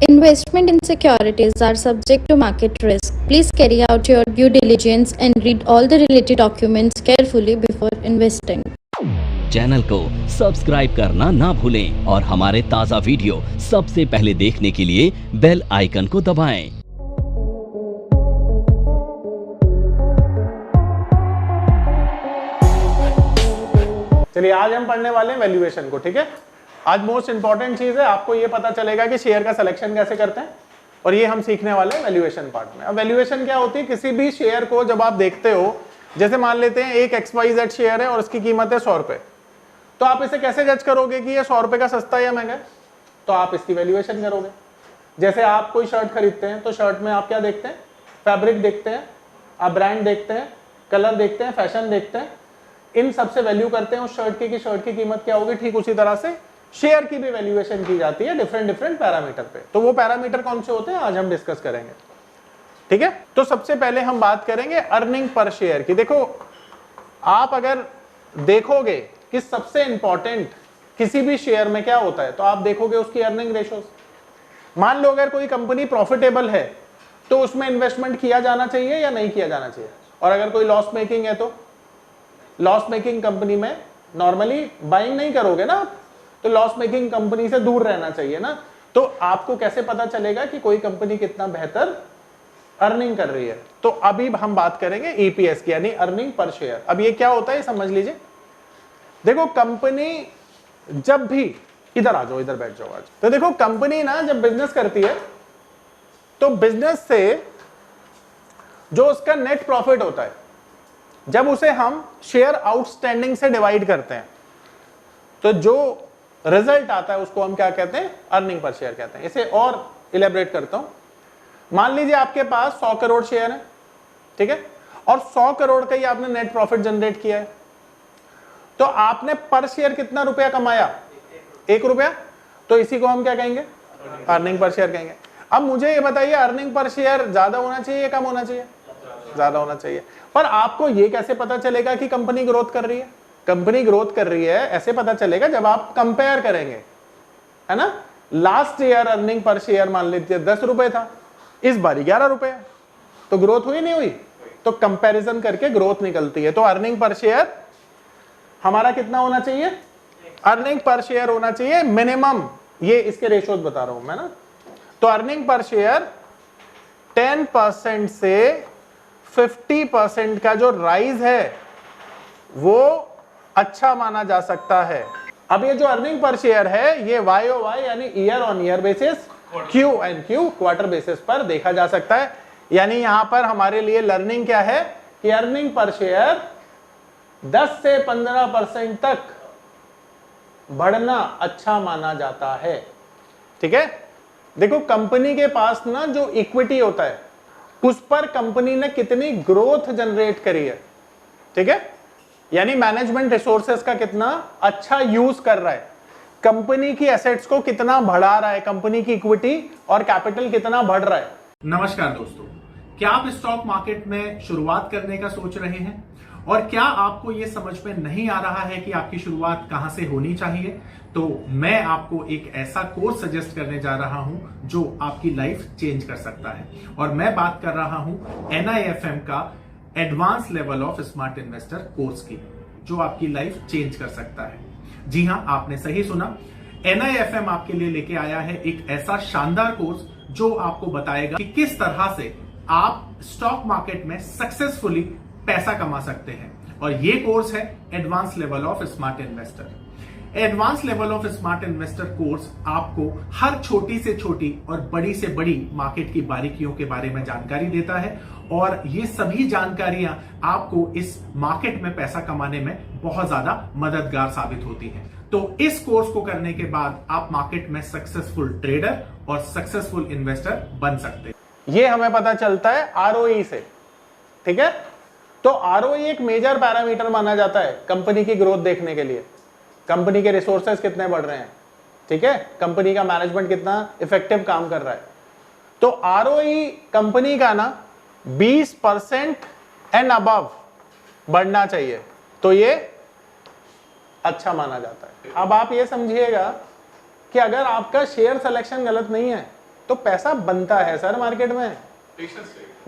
Investment in securities are subject to market risk. Please carry out your due diligence and read all the related documents carefully before investing. Channel को subscribe करना ना भूलें और हमारे ताज़ा video सबसे पहले देखने के लिए बेल आइकन को दबाएं। चलिए आज हम पढ़ने वाले हैं वैल्यूएशन को। ठीक है, आज मोस्ट इंपॉर्टेंट चीज है, आपको ये पता चलेगा कि शेयर का सिलेक्शन कैसे करते हैं और ये हम सीखने वाले हैं वैल्यूएशन पार्ट में। अब वैल्यूएशन क्या होती है, किसी भी शेयर को जब आप देखते हो, जैसे मान लेते हैं एक XYZ शेयर है और उसकी कीमत है 100 रुपए, तो आप इसे कैसे जज करोगे कि ये 100 रुपए का सस्ता या महंगा है? तो आप इसकी वैल्यूएशन करोगे। जैसे आप कोई शर्ट खरीदते हैं तो शर्ट में आप क्या देखते हैं? फैब्रिक देखते हैं, आप ब्रांड देखते हैं, कलर देखते हैं, फैशन देखते हैं, इन सबसे वैल्यू करते हैं उस शर्ट की कि शर्ट की कीमत क्या होगी। ठीक उसी तरह से शेयर की भी वैल्यूएशन की जाती है डिफरेंट पैरामीटर पे। तो वो पैरामीटर कौन से होते हैं आज हम डिस्कस करेंगे। ठीक है, तो सबसे पहले हम बात करेंगे अर्निंग पर शेयर की। देखो, आप अगर देखोगे कि सबसे इंपॉर्टेंट किसी भी शेयर में क्या होता है तो आप देखोगे उसकी अर्निंग रेशोज। मान लो अगर कोई कंपनी प्रॉफिटेबल है तो उसमें इन्वेस्टमेंट किया जाना चाहिए या नहीं किया जाना चाहिए, और अगर कोई लॉस मेकिंग है तो लॉस मेकिंग कंपनी में नॉर्मली बाइंग नहीं करोगे ना, तो लॉस मेकिंग कंपनी से दूर रहना चाहिए ना। तो आपको कैसे पता चलेगा कि कोई कंपनी कितना बेहतर अर्निंग कर रही है? तो अभी हम बात करेंगे ईपीएस की, यानी अर्निंग पर शेयर। अब ये क्या होता है समझ लीजिए। देखो, कंपनी जब भी, इधर आ जाओ, इधर बैठ जाओ आज। तो देखो, कंपनी ना जब बिजनेस करती है तो बिजनेस से जो उसका नेट प्रॉफिट होता है, जब उसे हम शेयर आउटस्टैंडिंग से डिवाइड करते हैं तो जो रिजल्ट आता है उसको हम क्या कहते हैं? अर्निंग पर शेयर कहते हैं। इसे और इलेबरेट करता हूं। मान लीजिए आपके पास 100 करोड़ शेयर है, ठीक है, और 100 करोड़ का ही आपने नेट प्रॉफिट जनरेट किया है, तो आपने पर शेयर कितना रुपया कमाया? 1 रुपया। तो इसी को हम क्या कहेंगे? अर्निंग पर शेयर कहेंगे। अब मुझे ये बताइए, अर्निंग पर शेयर ज्यादा होना चाहिए या कम होना चाहिए? ज्यादा होना चाहिए। पर आपको ये कैसे पता चलेगा कि कंपनी ग्रोथ कर रही है? कंपनी ग्रोथ कर रही है ऐसे पता चलेगा जब आप कंपेयर करेंगे, है ना। Last year earning per share मान लीजिए 10 रुपए था, इस बार 11 रुपए है, तो ग्रोथ हुई नहीं हुई? तो कंपैरिजन करके ग्रोथ निकलती है। तो अर्निंग पर शेयर हमारा कितना होना चाहिए? अर्निंग पर शेयर होना चाहिए मिनिमम, ये इसके रेशोज बता रहा हूं मैं ना। तो अर्निंग पर शेयर 10% से 50% का जो राइज है वो अच्छा माना जा सकता है। अब ये जो अर्निंग पर शेयर है ये YOY यानी year on year basis, QNQ quarter basis पर देखा जा सकता है। यानी यहां पर हमारे लिए लर्निंग क्या है कि अर्निंग पर शेयर 10 से 15% तक बढ़ना अच्छा माना जाता है। ठीक है, देखो कंपनी के पास ना जो इक्विटी होता है उस पर कंपनी ने कितनी ग्रोथ जनरेट करी है, ठीक है, यानी मैनेजमेंट रिसोर्सेस का कितना अच्छा यूज कर रहा है, कंपनी की एसेट्स को कितना बढ़ा रहा है, कंपनी की इक्विटी और कैपिटल कितना बढ़ रहा है। नमस्कार दोस्तों, क्या आप स्टॉक मार्केट में शुरुआत करने का सोच रहे हैं और क्या आपको यह समझ में नहीं आ रहा है कि आपकी शुरुआत कहां से होनी चाहिए? तो मैं आपको एक ऐसा कोर्स सजेस्ट करने जा रहा हूं जो आपकी लाइफ चेंज कर सकता है, और मैं बात कर रहा हूं NIFM का advance level of smart investor course की, जो आपकी लाइफ चेंज कर सकता है। जी हां, आपने सही सुना, NIFM आपके लिए लेके आया है एक ऐसा शानदार कोर्स जो आपको बताएगा कि किस तरह से आप स्टॉक मार्केट में सक्सेसफुली पैसा कमा सकते हैं। और ये कोर्स है advance level of smart investor. Advance level of smart investor course आपको हर छोटी से छोटी और बड़ी से बड़ी मार्केट की बारीकियों के बारे में जानकारी देता है, और ये सभी जानकारियां आपको इस मार्केट में पैसा कमाने में बहुत ज्यादा मददगार साबित होती हैं। तो इस कोर्स को करने के बाद आप मार्केट में सक्सेसफुल ट्रेडर और सक्सेसफुल इन्वेस्टर बन सकते हैं। ये हमें पता चलता है ROE से, ठीक है। तो ROE एक मेजर पैरामीटर माना जाता है कंपनी की ग्रोथ देखने के लिए। कंपनी के रिसोर्सेज कितने बढ़ रहे हैं, ठीक है, कंपनी का मैनेजमेंट कितना इफेक्टिव काम कर रहा है। तो ROE कंपनी का ना 20% एंड अबव बढ़ना चाहिए, तो ये अच्छा माना जाता है। अब आप ये समझिएगा कि अगर आपका शेयर सिलेक्शन गलत नहीं है तो पैसा बनता है सर मार्केट में।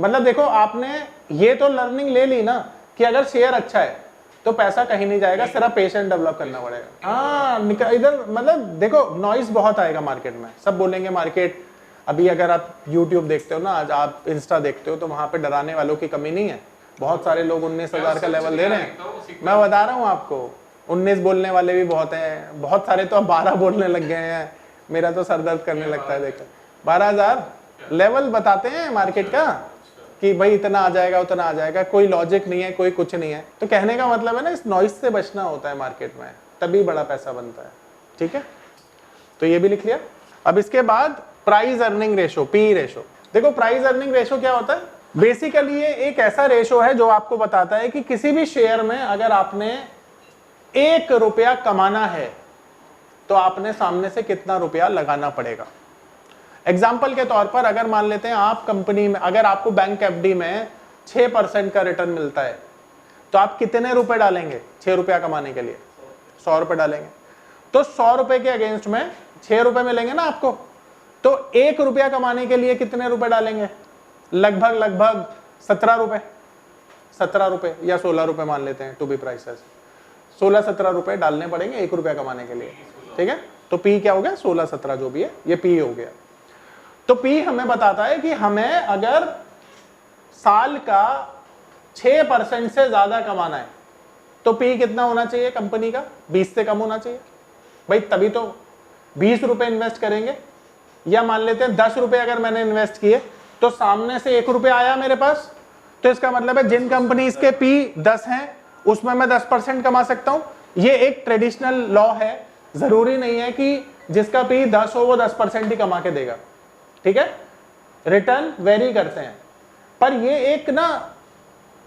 मतलब देखो आपने ये तो लर्निंग ले ली ना कि अगर शेयर अच्छा है तो पैसा कहीं नहीं जाएगा, सिर्फ पेशेंट डेवलप करना पड़ेगा। हाँ इधर मतलब देखो नॉइस बहुत आएगा मार्केट में, सब बोलेंगे मार्केट। अभी अगर आप YouTube देखते हो ना, आज आप इंस्टा देखते हो, तो वहां पे डराने वालों की कमी नहीं है। बहुत सारे लोग 19,000 का लेवल दे रहे हैं। मैं बता रहा हूँ आपको, 19 बोलने वाले भी बहुत हैं, बहुत सारे तो अब 12 बोलने लग गए हैं। मेरा तो सर दर्द करने लगता है देखकर। 12,000 लेवल बताते हैं मार्केट का कि भाई इतना आ जाएगा उतना आ जाएगा, कोई लॉजिक नहीं है, कोई कुछ नहीं है। तो कहने का मतलब है ना, इस नॉइस से बचना होता है मार्केट में, तभी बड़ा पैसा बनता है। ठीक है, तो ये भी लिख लिया। अब इसके बाद price earning ratio, P ratio. देखो प्राइस अर्निंग रेशो क्या होता है? बेसिकली ये एक ऐसा रेशो है जो आपको बताता है कि किसी भी शेयर में अगर आपने 1 रुपया कमाना है तो आपने सामने से कितना रुपया लगाना पड़ेगा। एग्जाम्पल के तौर पर अगर मान लेते हैं आप कंपनी में, अगर आपको बैंक एफडी में 6% का रिटर्न मिलता है तो आप कितने रुपए डालेंगे 6 रुपया कमाने के लिए? 100 रुपए डालेंगे। तो 100 रुपए के अगेंस्ट में 6 रुपए मिलेंगे ना आपको, तो 1 रुपया कमाने के लिए कितने रुपए डालेंगे? लगभग 17 रुपए, 17 रुपए या 16 रुपए मान लेते हैं टू बी प्राइसेस। 16-17 रुपए डालने पड़ेंगे 1 रुपया कमाने के लिए। ठीक है, तो पी क्या हो गया? 16-17 जो भी है ये पी हो गया। तो पी हमें बताता है कि हमें अगर साल का 6% से ज्यादा कमाना है तो पी कितना होना चाहिए कंपनी का? 20 से कम होना चाहिए भाई, तभी तो 20 रुपए इन्वेस्ट करेंगे। या मान लेते हैं 10 रुपए अगर मैंने इन्वेस्ट किए तो सामने से 1 रुपया आया मेरे पास, तो इसका मतलब है जिन कंपनीज के पी 10 हैं उसमें मैं 10% कमा सकता हूं। ये एक ट्रेडिशनल लॉ है, जरूरी नहीं है कि जिसका पी 10 हो वो 10% ही कमा के देगा। ठीक है, रिटर्न वेरी करते हैं, पर ये एक ना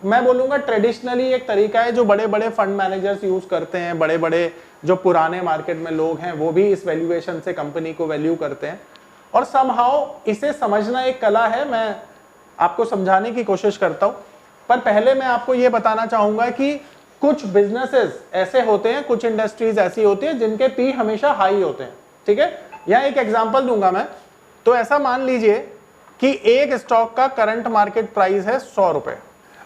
मैं बोलूंगा ट्रेडिशनली एक तरीका है जो बड़े बड़े फंड मैनेजर्स यूज करते हैं। बड़े बड़े जो पुराने मार्केट में लोग हैं वो भी इस वैल्यूएशन से कंपनी को वैल्यू करते हैं, और समहाउ इसे समझना एक कला है। मैं आपको समझाने की कोशिश करता हूं, पर पहले मैं आपको यह बताना चाहूंगा कि कुछ बिजनेसेस ऐसे होते हैं, कुछ इंडस्ट्रीज ऐसी होती है जिनके पी हमेशा हाई होते हैं। ठीक है, यहां एक एग्जांपल दूंगा मैं। तो ऐसा मान लीजिए कि एक स्टॉक का करंट मार्केट प्राइस है 100 रुपए।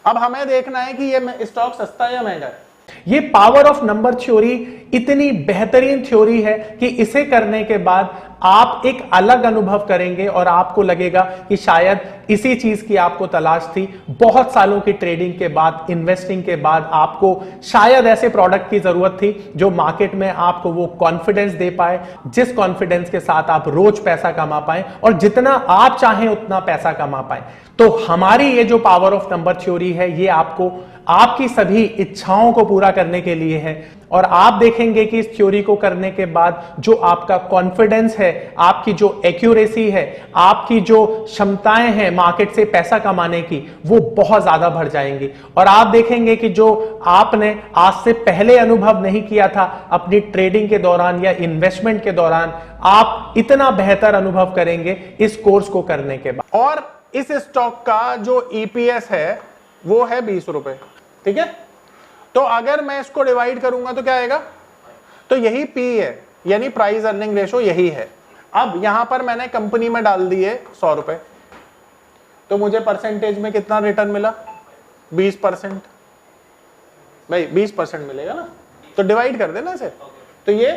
अब हमें देखना है कि ये स्टॉक सस्ता है या महंगा है। ये पावर ऑफ नंबर थ्योरी इतनी बेहतरीन थ्योरी है कि इसे करने के बाद आप एक अलग अनुभव करेंगे और आपको लगेगा कि शायद इसी चीज की आपको तलाश थी। बहुत सालों की ट्रेडिंग के बाद, इन्वेस्टिंग के बाद आपको शायद ऐसे प्रोडक्ट की जरूरत थी जो मार्केट में आपको वो कॉन्फिडेंस दे पाए, जिस कॉन्फिडेंस के साथ आप रोज पैसा कमा पाए और जितना आप चाहें उतना पैसा कमा पाए। तो हमारी ये जो पावर ऑफ नंबर थ्योरी है ये आपको आपकी सभी इच्छाओं को पूरा करने के लिए है, और आप देखेंगे कि इस थ्योरी को करने के बाद जो आपका कॉन्फिडेंस है, आपकी जो एक्यूरेसी है, आपकी जो क्षमताएं हैं मार्केट से पैसा कमाने की, वो बहुत ज्यादा बढ़ जाएंगी। और आप देखेंगे कि जो आपने आज से पहले अनुभव नहीं किया था अपनी ट्रेडिंग के दौरान या इन्वेस्टमेंट के दौरान, आप इतना बेहतर अनुभव करेंगे इस कोर्स को करने के बाद। और इस स्टॉक का जो ईपीएस है वो है 20 रुपए। ठीक है, तो अगर मैं इसको डिवाइड करूंगा तो क्या आएगा? तो यही पी है, यानी प्राइस अर्निंग रेशो यही है। अब यहां पर मैंने कंपनी में डाल दिए 100 रुपए, तो मुझे परसेंटेज में कितना रिटर्न मिला? 20%। भाई 20% मिलेगा ना, तो डिवाइड कर देना इसे। तो ये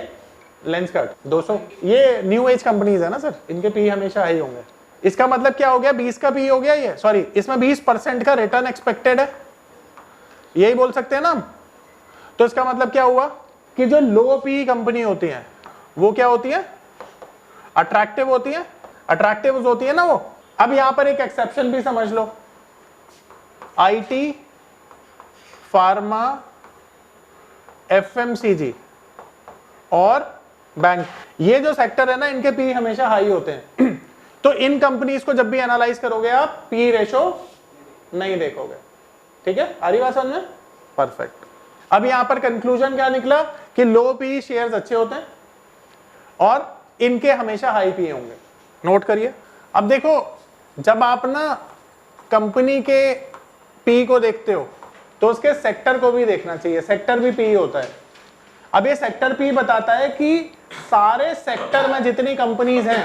लेंसकार्ट 200, ये न्यू एज कंपनीज है ना सर, इनके पी हमेशा हाई होंगे। इसका मतलब क्या हो गया? 20 का पी हो गया ये, सॉरी इसमें 20% का रिटर्न एक्सपेक्टेड है, यही बोल सकते हैं ना हम। तो इसका मतलब क्या हुआ कि जो लो पी कंपनी होती है वो क्या होती है? अट्रैक्टिव होती है, अट्रैक्टिव होती है ना वो। अब यहां पर एक एक्सेप्शन भी समझ लो, आईटी, फार्मा, एफएमसीजी और बैंक, ये जो सेक्टर है ना इनके पी हमेशा हाई होते हैं। तो इन कंपनीज को जब भी एनालाइज करोगे आप पी रेशो नहीं देखोगे। ठीक है, आ रही बात समझ में? परफेक्ट। अब यहां पर कंक्लूजन क्या निकला कि लो पी शेयर्स अच्छे होते हैं और इनके हमेशा हाई पी होंगे। नोट करिए। अब देखो, जब आप ना कंपनी के पी को देखते हो तो उसके सेक्टर को भी देखना चाहिए, सेक्टर भी पी होता है। अब ये सेक्टर पी बताता है कि सारे सेक्टर में जितनी कंपनीज हैं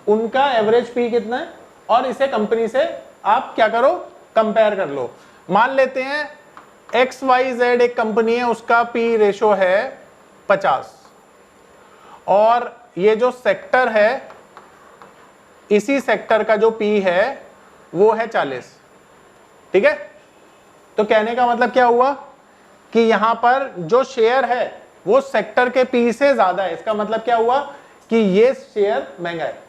उनका एवरेज पी कितना है और इसे कंपनी से आप क्या करो, कंपेयर कर लो। मान लेते हैं XYZ एक कंपनी है, उसका पी रेशो है 50 और ये जो सेक्टर है, इसी सेक्टर का जो पी है वो है 40। ठीक है, तो कहने का मतलब क्या हुआ कि यहां पर जो शेयर है वो सेक्टर के पी से ज्यादा है। इसका मतलब क्या हुआ कि ये शेयर महंगा है।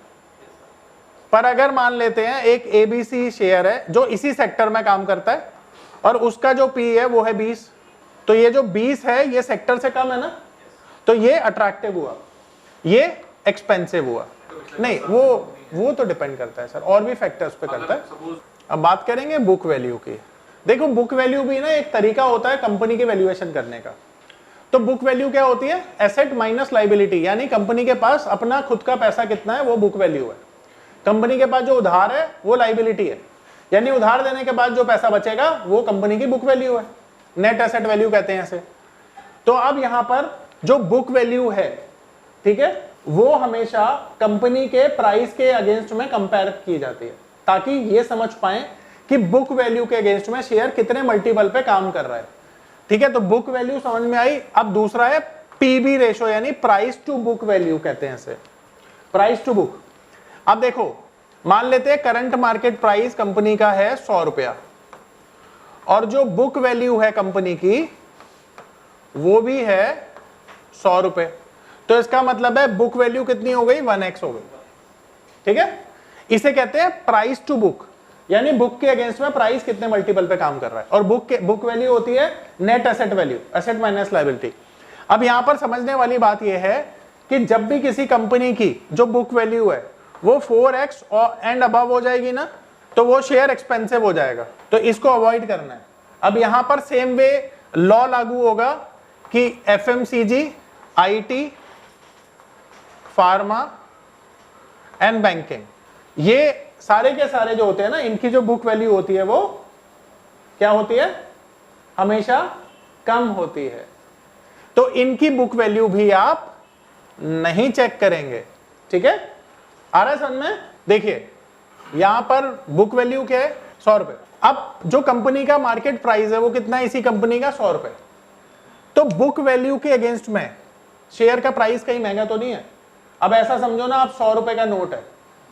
पर अगर मान लेते हैं एक ABC शेयर है जो इसी सेक्टर में काम करता है और उसका जो पी है वो है 20, तो ये जो 20 है ये सेक्टर से कम है ना, तो ये अट्रैक्टिव हुआ, ये एक्सपेंसिव हुआ। नहीं, वो तो डिपेंड करता है सर, और भी फैक्टर्स पे करता है। अब बात करेंगे बुक वैल्यू की। देखो बुक वैल्यू भी ना एक तरीका होता है कंपनी की वैल्यूएशन करने का। तो बुक वैल्यू क्या होती है, एसेट माइनस लायबिलिटी, यानी कंपनी के पास अपना खुद का पैसा कितना है वो बुक वैल्यू है। कंपनी के पास जो उधार है वो लायबिलिटी है, यानी उधार देने के बाद जो पैसा बचेगा वो कंपनी की बुक वैल्यू है, नेट एसेट वैल्यू कहते हैं इसे। तो अब यहां पर जो बुक वैल्यू है, ठीक है, वो हमेशा कंपनी के प्राइस के अगेंस्ट में कंपेयर की जाती है, ताकि ये समझ पाए कि बुक वैल्यू के अगेंस्ट में शेयर कितने मल्टीपल पे काम कर रहा है। ठीक है, तो बुक वैल्यू समझ में आई। अब दूसरा है पीबी रेशो, यानी प्राइस टू बुक वैल्यू कहते हैं इसे, प्राइस टू बुक। अब देखो, मान लेते हैं करंट मार्केट प्राइस कंपनी का है 100 रुपया और जो बुक वैल्यू है कंपनी की वो भी है 100 रुपए, तो इसका मतलब है बुक वैल्यू कितनी हो गई, 1x हो गई। ठीक है, इसे कहते हैं प्राइस टू बुक, यानी बुक के अगेंस्ट में प्राइस कितने मल्टीपल पे काम कर रहा है। और बुक वैल्यू होती है net asset value, asset minus liability. अब यहां पर समझने वाली बात यह है कि जब भी किसी कंपनी की जो बुक वैल्यू है वो 4x और एंड अबव हो जाएगी ना, तो वो शेयर एक्सपेंसिव हो जाएगा, तो इसको अवॉइड करना है। अब यहां पर सेम वे लॉ लागू होगा कि FMCG, IT, pharma and banking, ये सारे के सारे जो होते हैं ना, इनकी जो बुक वैल्यू होती है वो क्या होती है, हमेशा कम होती है। तो इनकी बुक वैल्यू भी आप नहीं चेक करेंगे। ठीक है, आ रहा है समझ में। देखिए यहां पर बुक वैल्यू क्या है, 100 रुपए। अब जो कंपनी का मार्केट प्राइस है वो कितना है, इसी कंपनी का 100 रुपए। तो बुक वैल्यू के अगेंस्ट में शेयर का प्राइस कहीं महंगा तो नहीं है। अब ऐसा समझो ना, आप 100 रुपए का नोट है,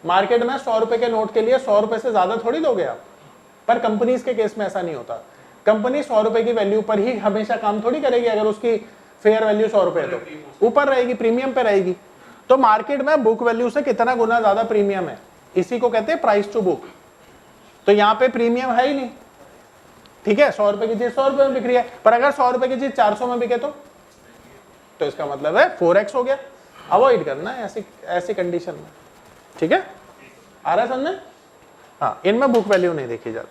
मार्केट में 100 रुपए के नोट के लिए 100 रुपए से ज्यादा थोड़ी दोगे आप, पर कंपनीज के केस में ऐसा नहीं होता। कंपनी 100 रुपए की वैल्यू पर ही हमेशा काम थोड़ी करेगी। अगर उसकी फेयर वैल्यू 100 रुपए है तो ऊपर रहेगी, प्रीमियम पे रहेगी। तो मार्केट में बुक वैल्यू से कितना गुना ज्यादा प्रीमियम है, इसी को कहते हैं प्राइस टू बुक। तो यहाँ पे प्रीमियम है ही नहीं। ठीक है, 100 रुपए की चीज 100 रुपए में बिक रही है, पर अगर 100 रुपए की चीज 400 में बिके तो इसका मतलब है 4x हो गया। अवॉइड करना है ऐसी कंडीशन में। ठीक है, आ रहा है समझ में। हाँ, इनमें बुक वैल्यू नहीं देखी जाती।